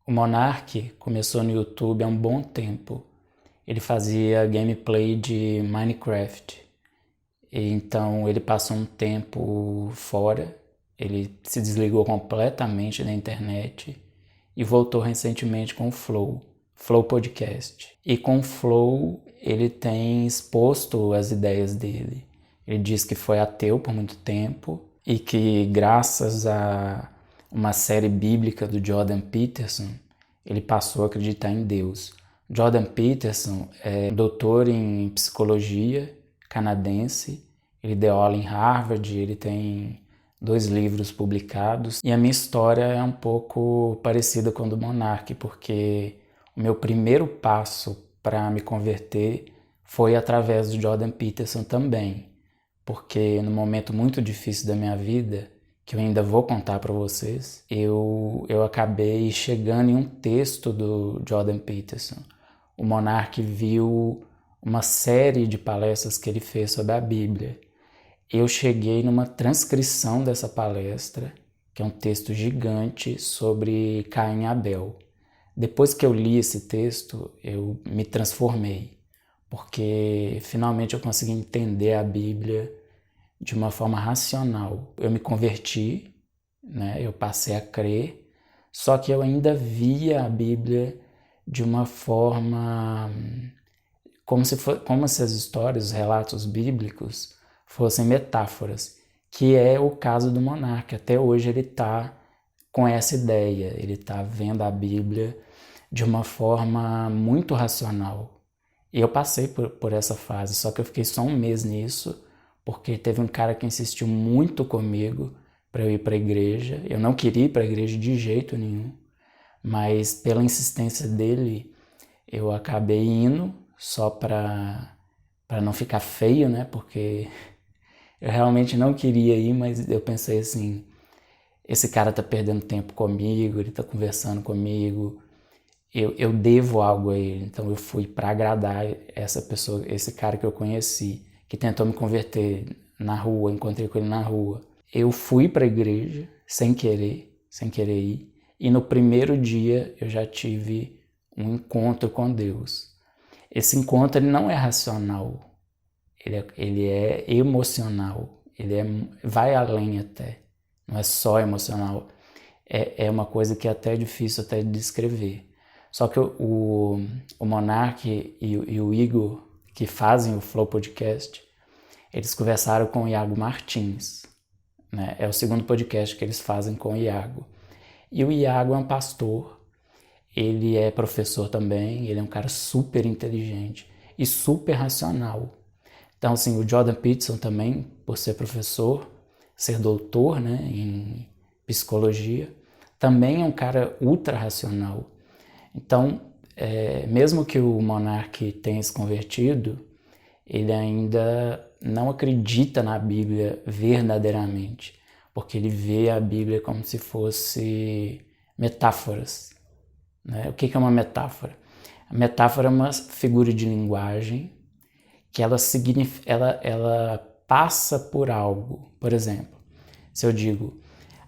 O Monark começou no YouTube há um bom tempo. Ele fazia gameplay de Minecraft. Então ele passou um tempo fora, ele se desligou completamente da internet e voltou recentemente com o Flow Podcast. E com o Flow ele tem exposto as ideias dele. Ele diz que foi ateu por muito tempo e que graças a uma série bíblica do Jordan Peterson, ele passou a acreditar em Deus. Jordan Peterson é doutor em psicologia canadense, ele deu aula em Harvard, ele tem 2 livros publicados. E a minha história é um pouco parecida com a do Monark, porque o meu primeiro passo para me converter foi através do Jordan Peterson também. Porque no momento muito difícil da minha vida, que eu ainda vou contar para vocês, eu acabei chegando em um texto do Jordan Peterson. O Monark viu uma série de palestras que ele fez sobre a Bíblia. Eu cheguei numa transcrição dessa palestra, que é um texto gigante sobre Caim e Abel. Depois que eu li esse texto, eu me transformei, porque finalmente eu consegui entender a Bíblia de uma forma racional. Eu me converti, né? Eu passei a crer, só que eu ainda via a Bíblia de uma forma como se as histórias, os relatos bíblicos fossem metáforas, que é o caso do Monark. Até hoje ele está com essa ideia, ele está vendo a Bíblia de uma forma muito racional. E eu passei por essa fase, só que eu fiquei só um mês nisso, porque teve um cara que insistiu muito comigo para eu ir para a igreja. Eu não queria ir para a igreja de jeito nenhum, mas pela insistência dele, eu acabei indo só para não ficar feio, né? Porque eu realmente não queria ir, mas eu pensei assim, esse cara tá perdendo tempo comigo, ele tá conversando comigo, eu devo algo a ele. Então eu fui para agradar essa pessoa, esse cara que eu conheci, que tentou me converter na rua, encontrei com ele na rua. Eu fui para a igreja sem querer ir, e no primeiro dia eu já tive um encontro com Deus. Esse encontro ele não é racional, ele é emocional, vai além até, não é só emocional, é uma coisa que é até difícil até de descrever. Só que o Monark e o Igor, que fazem o Flow Podcast, eles conversaram com o Iago Martins, né? É o segundo podcast que eles fazem com o Iago. E o Iago é um pastor, ele é professor também, ele é um cara super inteligente e super racional. Então, assim, o Jordan Peterson também, por ser professor, ser doutor, né, em psicologia, também é um cara ultra racional. Então, mesmo que o Monark tenha se convertido, ele ainda não acredita na Bíblia verdadeiramente, porque ele vê a Bíblia como se fosse metáforas, né? O que é uma metáfora? A metáfora é uma figura de linguagem que ela passa por algo. Por exemplo, se eu digo,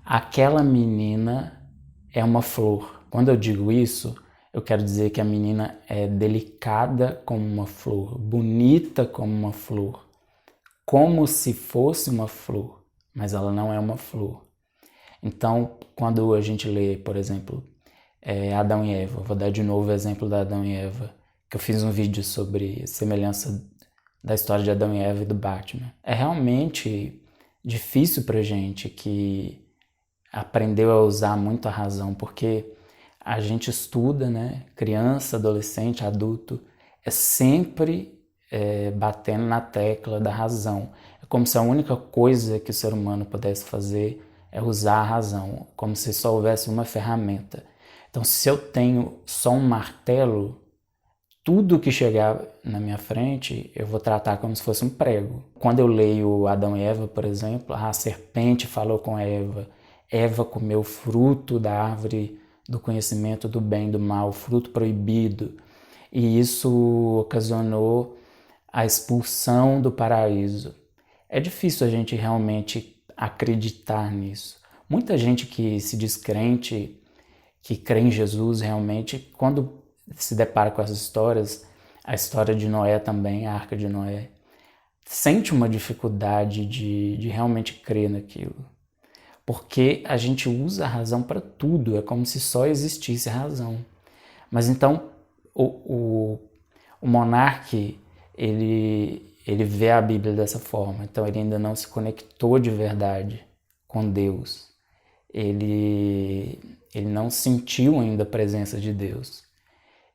aquela menina é uma flor. Quando eu digo isso, eu quero dizer que a menina é delicada como uma flor, bonita como uma flor, como se fosse uma flor, mas ela não é uma flor. Então, quando a gente lê, por exemplo, Adão e Eva, vou dar de novo o exemplo da Adão e Eva, que eu fiz um vídeo sobre semelhança da história de Adão e Eva e do Batman. É realmente difícil pra gente que aprendeu a usar muito a razão, porque a gente estuda, né? Criança, adolescente, adulto, é sempre batendo na tecla da razão. É como se a única coisa que o ser humano pudesse fazer é usar a razão, como se só houvesse uma ferramenta. Então, se eu tenho só um martelo, tudo que chegar na minha frente eu vou tratar como se fosse um prego. Quando eu leio Adão e Eva, por exemplo, a serpente falou com Eva, Eva comeu o fruto da árvore do conhecimento do bem e do mal, fruto proibido, e isso ocasionou a expulsão do paraíso. É difícil a gente realmente acreditar nisso. Muita gente que se diz crente, que crê em Jesus realmente, quando se depara com essas histórias, a história de Noé também, a Arca de Noé, sente uma dificuldade de realmente crer naquilo. Porque a gente usa a razão para tudo, é como se só existisse a razão. Mas então o monarca, ele vê a Bíblia dessa forma, então ele ainda não se conectou de verdade com Deus. Ele não sentiu ainda a presença de Deus.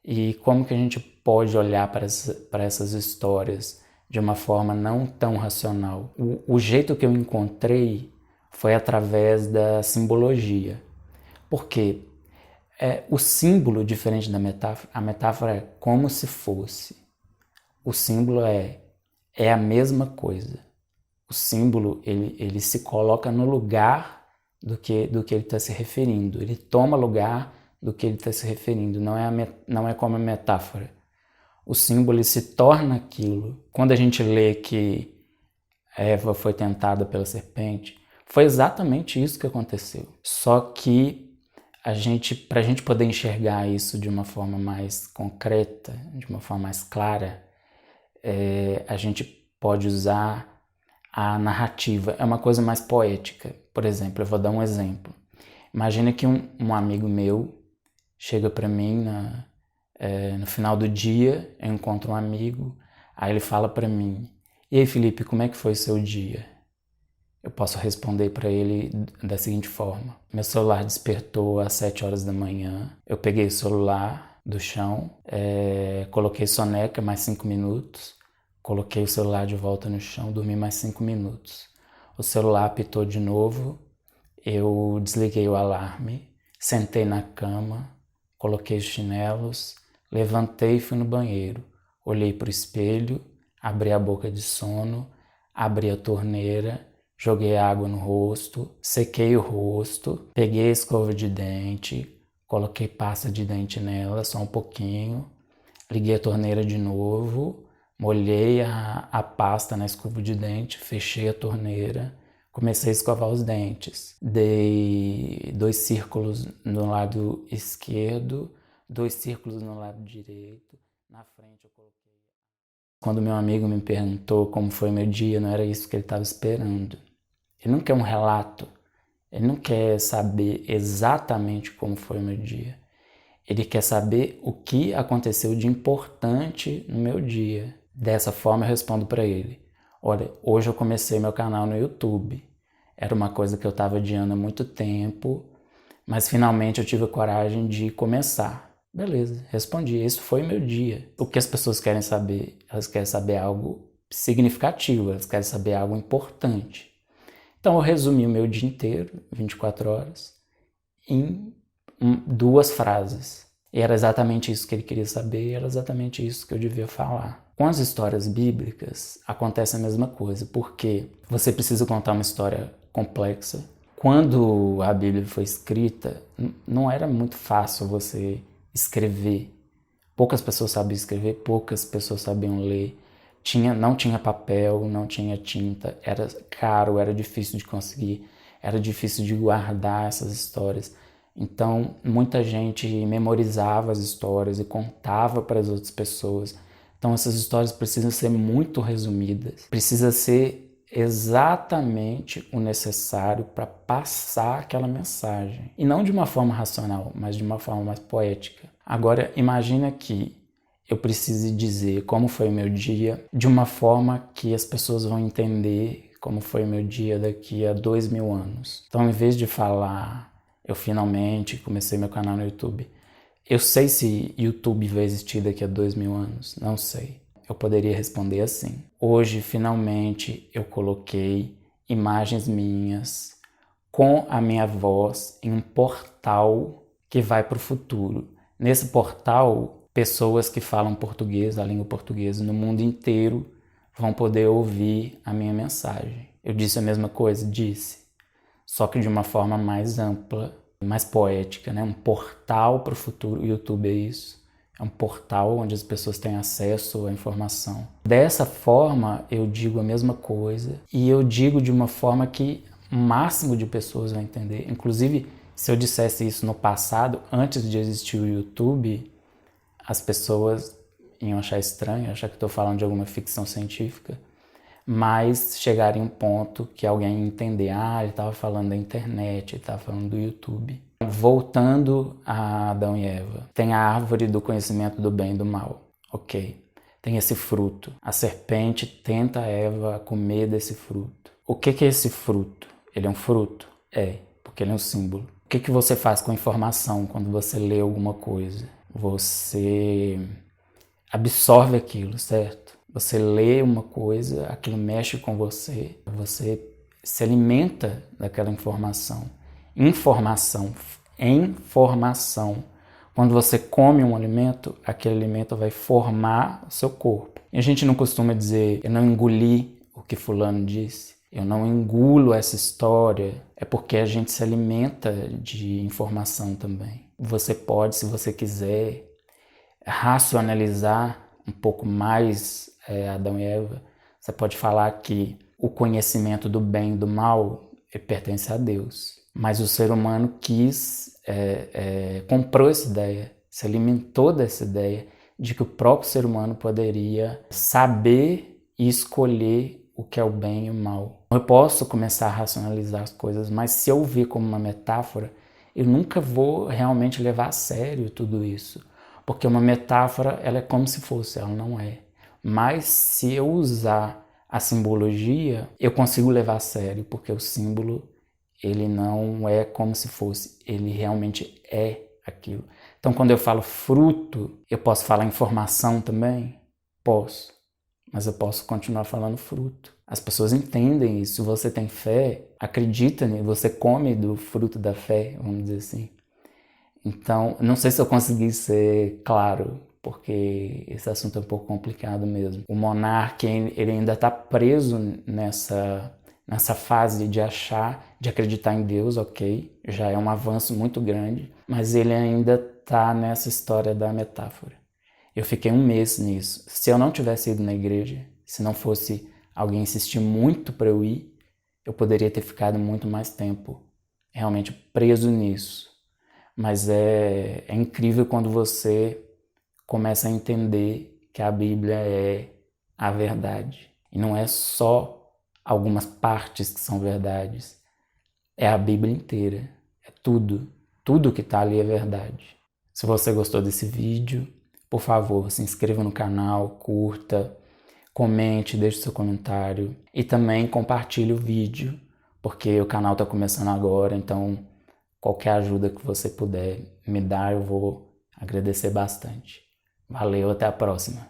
E como que a gente pode olhar para essas histórias de uma forma não tão racional? O jeito que eu encontrei foi através da simbologia. Por quê? O símbolo, diferente da metáfora, a metáfora é como se fosse. O símbolo é a mesma coisa. O símbolo, ele se coloca no lugar do que ele está se referindo. Ele toma lugar do que ele está se referindo. Não é como a metáfora. O símbolo ele se torna aquilo. Quando a gente lê que Eva foi tentada pela serpente, foi exatamente isso que aconteceu. Só que para a gente poder enxergar isso de uma forma mais concreta, de uma forma mais clara, a gente pode usar a narrativa. É uma coisa mais poética. Por exemplo, eu vou dar um exemplo. Imagina que um amigo meu chega para mim no final do dia, eu encontro um amigo, aí ele fala para mim: "E aí, Felipe, como é que foi o seu dia?" Eu posso responder para ele da seguinte forma: meu celular despertou às 7 horas da manhã, eu peguei o celular do chão, coloquei soneca mais 5 minutos, coloquei o celular de volta no chão, dormi mais 5 minutos. O celular apitou de novo, eu desliguei o alarme, sentei na cama, coloquei os chinelos, levantei e fui no banheiro. Olhei para o espelho, abri a boca de sono, abri a torneira, joguei água no rosto, sequei o rosto, peguei a escova de dente, coloquei pasta de dente nela, só um pouquinho, liguei a torneira de novo, molhei a pasta na escova de dente, fechei a torneira, comecei a escovar os dentes. Dei 2 círculos no lado esquerdo, 2 círculos no lado direito, na frente eu coloquei... Quando meu amigo me perguntou como foi meu dia, não era isso que ele estava esperando. Ele não quer um relato, ele não quer saber exatamente como foi o meu dia. Ele quer saber o que aconteceu de importante no meu dia. Dessa forma eu respondo para ele: olha, hoje eu comecei meu canal no YouTube. Era uma coisa que eu estava adiando há muito tempo, mas finalmente eu tive a coragem de começar. Beleza, respondi. Esse foi meu dia. O que as pessoas querem saber? Elas querem saber algo significativo, elas querem saber algo importante. Então eu resumi o meu dia inteiro, 24 horas, em 2 frases. E era exatamente isso que ele queria saber, e era exatamente isso que eu devia falar. Com as histórias bíblicas, acontece a mesma coisa, porque você precisa contar uma história complexa. Quando a Bíblia foi escrita, não era muito fácil você escrever. Poucas pessoas sabiam escrever, poucas pessoas sabiam ler. Não tinha papel, não tinha tinta, era caro, era difícil de conseguir, era difícil de guardar essas histórias. Então, muita gente memorizava as histórias e contava para as outras pessoas. Então, essas histórias precisam ser muito resumidas. Precisa ser exatamente o necessário para passar aquela mensagem. E não de uma forma racional, mas de uma forma mais poética. Agora, imagina que eu precise dizer como foi o meu dia de uma forma que as pessoas vão entender como foi o meu dia daqui a 2000 anos. Então, em vez de falar, eu finalmente comecei meu canal no YouTube. Eu sei se YouTube vai existir daqui a 2000 anos, não sei. Eu poderia responder assim: hoje, finalmente, eu coloquei imagens minhas com a minha voz em um portal que vai para o futuro. Nesse portal, pessoas que falam português, a língua portuguesa, no mundo inteiro vão poder ouvir a minha mensagem. Eu disse a mesma coisa? Disse. Só que de uma forma mais ampla, mais poética, né? Um portal para o futuro. O YouTube é isso. É um portal onde as pessoas têm acesso à informação. Dessa forma, eu digo a mesma coisa e eu digo de uma forma que o máximo de pessoas vai entender. Inclusive, Se eu dissesse isso no passado, antes de existir o YouTube, as pessoas iam achar estranho, achar que estou falando de alguma ficção científica, mas chegaria um ponto que alguém ia entender, ele estava falando da internet, ele estava falando do YouTube. Voltando a Adão e Eva, tem a árvore do conhecimento do bem e do mal, ok. Tem esse fruto. A serpente tenta a Eva a comer desse fruto. O que é esse fruto? Ele é um fruto? É, porque ele é um símbolo. O que você faz com a informação quando você lê alguma coisa? Você absorve aquilo, certo? Você lê uma coisa, aquilo mexe com você, você se alimenta daquela informação. Informação. Quando você come um alimento, aquele alimento vai formar o seu corpo. E a gente não costuma dizer, eu não engoli o que fulano disse, eu não engulo essa história. É porque a gente se alimenta de informação também. Você pode, se você quiser, racionalizar um pouco mais Adão e Eva. Você pode falar que o conhecimento do bem e do mal pertence a Deus. Mas o ser humano comprou essa ideia, se alimentou dessa ideia de que o próprio ser humano poderia saber e escolher o que é o bem e o mal. Eu posso começar a racionalizar as coisas, mas se eu ver como uma metáfora, eu nunca vou realmente levar a sério tudo isso. Porque uma metáfora, ela é como se fosse, ela não é. Mas se eu usar a simbologia, eu consigo levar a sério, porque o símbolo, ele não é como se fosse, ele realmente é aquilo. Então, quando eu falo fruto, eu posso falar informação também? Posso, mas eu posso continuar falando fruto. As pessoas entendem isso. Se você tem fé, acredita nisso, você come do fruto da fé, vamos dizer assim. Então, não sei se eu consegui ser claro, porque esse assunto é um pouco complicado mesmo. O monarca, ele ainda está preso nessa fase de acreditar em Deus, ok, já é um avanço muito grande, mas ele ainda está nessa história da metáfora. Eu fiquei um mês nisso. Se eu não tivesse ido na igreja, se não fosse alguém insistir muito para eu ir, eu poderia ter ficado muito mais tempo realmente preso nisso. Mas é incrível quando você começa a entender que a Bíblia é a verdade. E não é só algumas partes que são verdades. É a Bíblia inteira. É tudo. Tudo que está ali é verdade. Se você gostou desse vídeo, por favor, se inscreva no canal, curta, comente, deixe seu comentário. E também compartilhe o vídeo, porque o canal está começando agora, então qualquer ajuda que você puder me dar, eu vou agradecer bastante. Valeu, até a próxima.